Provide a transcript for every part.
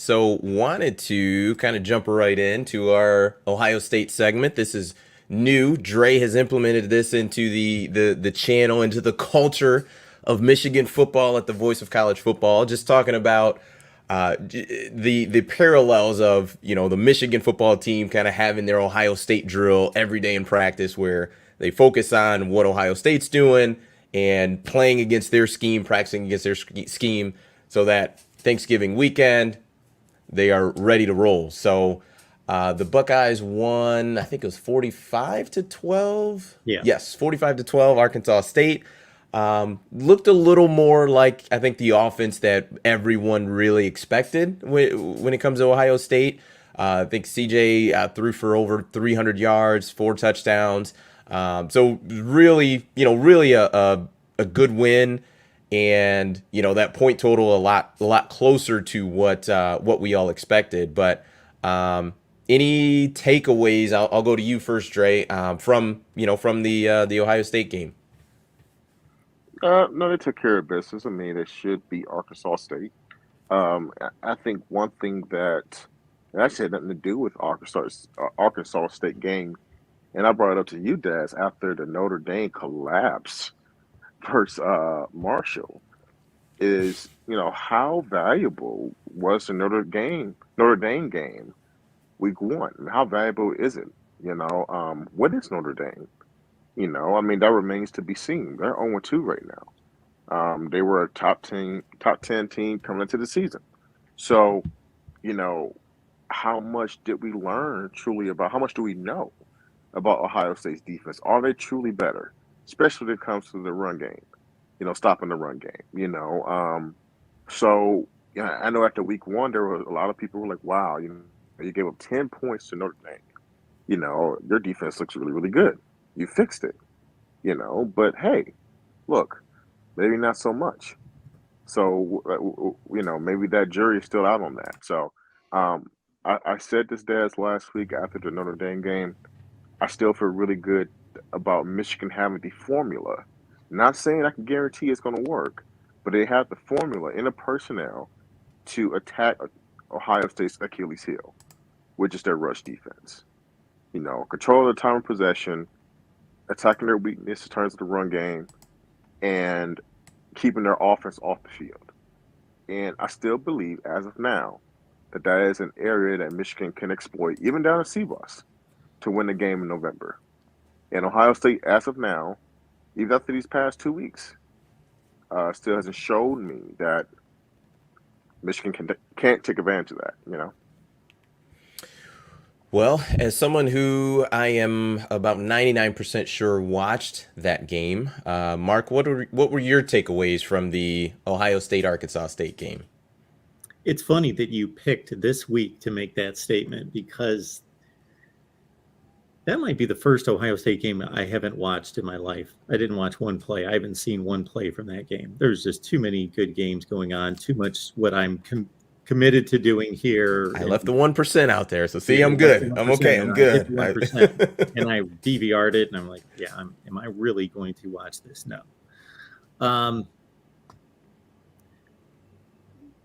So wanted to kind of jump right into our Ohio State segment. This is new. Dre has implemented this into the channel, into the culture of Michigan football at the Voice of College Football. Just talking about the parallels of the Michigan football team kind of having their Ohio State drill every day in practice, where they focus on what Ohio State's doing and playing against their scheme, practicing against their scheme, so that Thanksgiving weekend they are ready to roll. So the Buckeyes won, I think it was 45-12. Yeah. Yes, 45-12. Arkansas State looked a little more like, I think, the offense that everyone really expected when it comes to Ohio State. I think CJ threw for over 300 yards, 4 touchdowns. So really, really a good win, and that point total a lot closer to what we all expected. But any takeaways? I'll go to you first, Dre. From the Ohio State game. No, they took care of business. I mean, they should beat Arkansas State. I think one thing that it actually had nothing to do with Arkansas State game, and I brought it up to you, Daz, after the Notre Dame collapse versus Marshall, is how valuable was the Notre Dame game week one? I mean, how valuable is it? What is Notre Dame? I mean, that remains to be seen. They're 0-2 right now. They were a top 10 team coming into the season. So, you know, how much did we learn truly about? How much do we know about Ohio State's defense? Are they truly better, especially when it comes to the run game? Stopping the run game. So yeah, I know after week one, there were a lot of people who were like, "Wow, you gave up 10 points to Notre Dame. Your defense looks really, really good. You fixed it. But hey, look, maybe not so much. So maybe that jury is still out on that. So I said this, Daz, last week after the Notre Dame game. I still feel really good about Michigan having the formula. Not saying I can guarantee it's going to work, but they have the formula in the personnel to attack Ohio State's Achilles heel, which is their rush defense. Control the time of possession, attacking their weakness in terms of the run game, and keeping their offense off the field. And I still believe, as of now, that is an area that Michigan can exploit, even down at Seabus, to win the game in November. And Ohio State, as of now, even after these past 2 weeks, still hasn't shown me that Michigan can't take advantage of that. Well, as someone who I am about 99% sure watched that game, Mark, what were your takeaways from the Ohio State Arkansas State game? It's funny that you picked this week to make that statement, because that might be the first Ohio State game I haven't watched in my life. I didn't watch one play. I haven't seen one play from that game. There's just too many good games going on, too much what I'm committed to doing here. I left the 1% out there, so see, I'm good. I'm okay. I'm good. I hit 1%, and I DVR'd it, and I'm like, yeah, am I really going to watch this? No.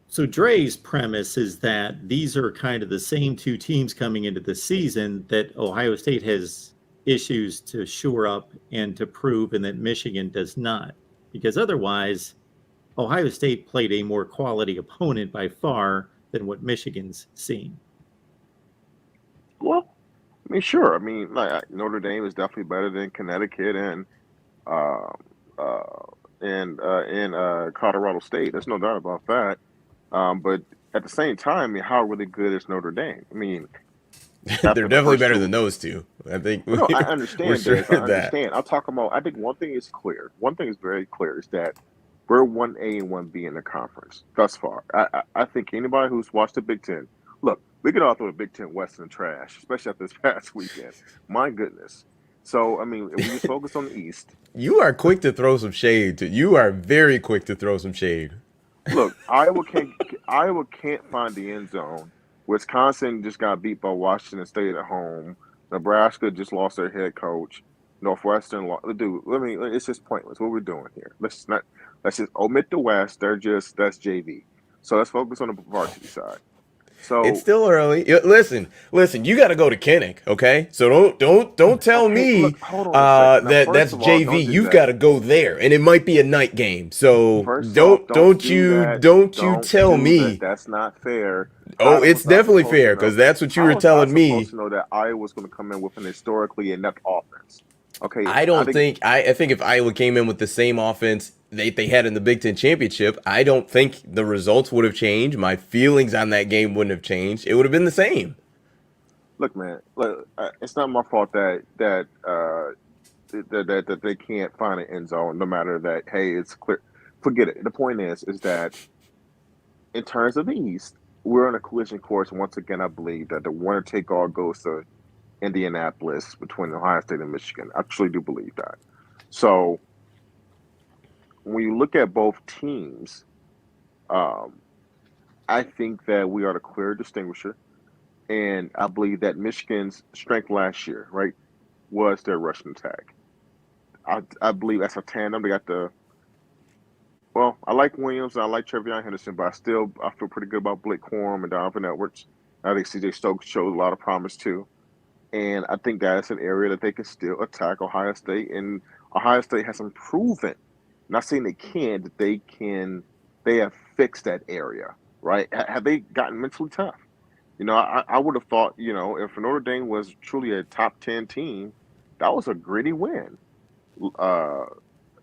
So Dre's premise is that these are kind of the same two teams coming into the season, that Ohio State has issues to shore up and to prove, and that Michigan does not. Because otherwise, Ohio State played a more quality opponent by far than what Michigan's seen. Well, I mean, sure. I mean, like, Notre Dame is definitely better than Connecticut and uh, Colorado State. There's no doubt about that. But at the same time, I mean, how really good is Notre Dame? I mean, They're after the definitely first better two, than those two. I think no, I we're understand sure this. I of that. understand. I'm talking about. I think one thing is clear. One thing is very clear is that we're 1A and 1B in the conference thus far. I think anybody who's watched the Big Ten, look, we could all throw the Big Ten West in the trash, especially after this past weekend. My goodness. So I mean, if we just focus on the East. You are quick to throw some shade. You are very quick to throw some shade. Look, Iowa can't find the end zone. Wisconsin just got beat by Washington State at home. Nebraska just lost their head coach. Northwestern, dude. It's just pointless. What we're doing here. Let's just omit the West. That's JV. So let's focus on the varsity side. It's So still early. Listen. You got to go to Kinnick, okay? So don't tell okay, me look, hold on a second. Now, that first that's of all, JV. don't do You've got that. to go there, and it might be a night game. So First off, don't do that. don't you Don't tell do that. me. That's not fair. Oh, How it's was I definitely supposed to fair know? because that's what you were How was I telling supposed me. to know that Iowa was going to come in with an historically inept offense? Okay, I I don't think. think I think if Iowa came in with the same offense they had in the Big Ten championship, I don't think the results would have changed. My feelings on that game wouldn't have changed. It would have been the same. Look, man. Look, it's not my fault that they can't find an end zone, no matter that. Hey, it's clear. Forget it. The point is that in terms of the East, we're on a collision course. Once again, I believe that the winner take all goes to Indianapolis between Ohio State and Michigan. I truly do believe that. So when you look at both teams, um, I think that we are the clear distinguisher. And I believe that Michigan's strength last year, right, was their rushing attack. I believe that's a tandem. They got the well, I like Williams and I like Trevion Henderson, but I feel pretty good about Blake Corum and Donovan Edwards. I think CJ Stokes showed a lot of promise too. And I think that's an area that they can still attack Ohio State. And Ohio State hasn't proven, not saying they can, that they can, they have fixed that area, right? Have they gotten mentally tough? I would have thought, if Notre Dame was truly a top 10 team, that was a gritty win uh,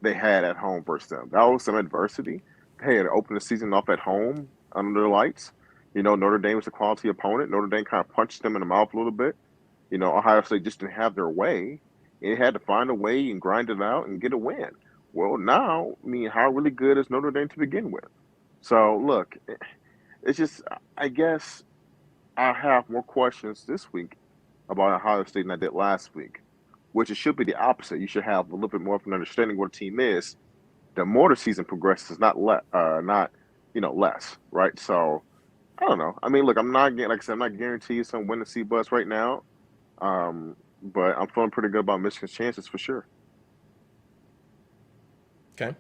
they had at home versus them. That was some adversity. They had to open the season off at home under the lights. Notre Dame was a quality opponent. Notre Dame kind of punched them in the mouth a little bit. Ohio State just didn't have their way. It had to find a way and grind it out and get a win. Well, now, I mean, how really good is Notre Dame to begin with? So, look, it's just, I guess I have more questions this week about Ohio State than I did last week, which it should be the opposite. You should have a little bit more of an understanding what a team is. The more the season progresses, not less, right? So I don't know. I mean, look, like I said, I'm not guaranteed some win the C bus right now. But I'm feeling pretty good about Michigan's chances for sure. Okay.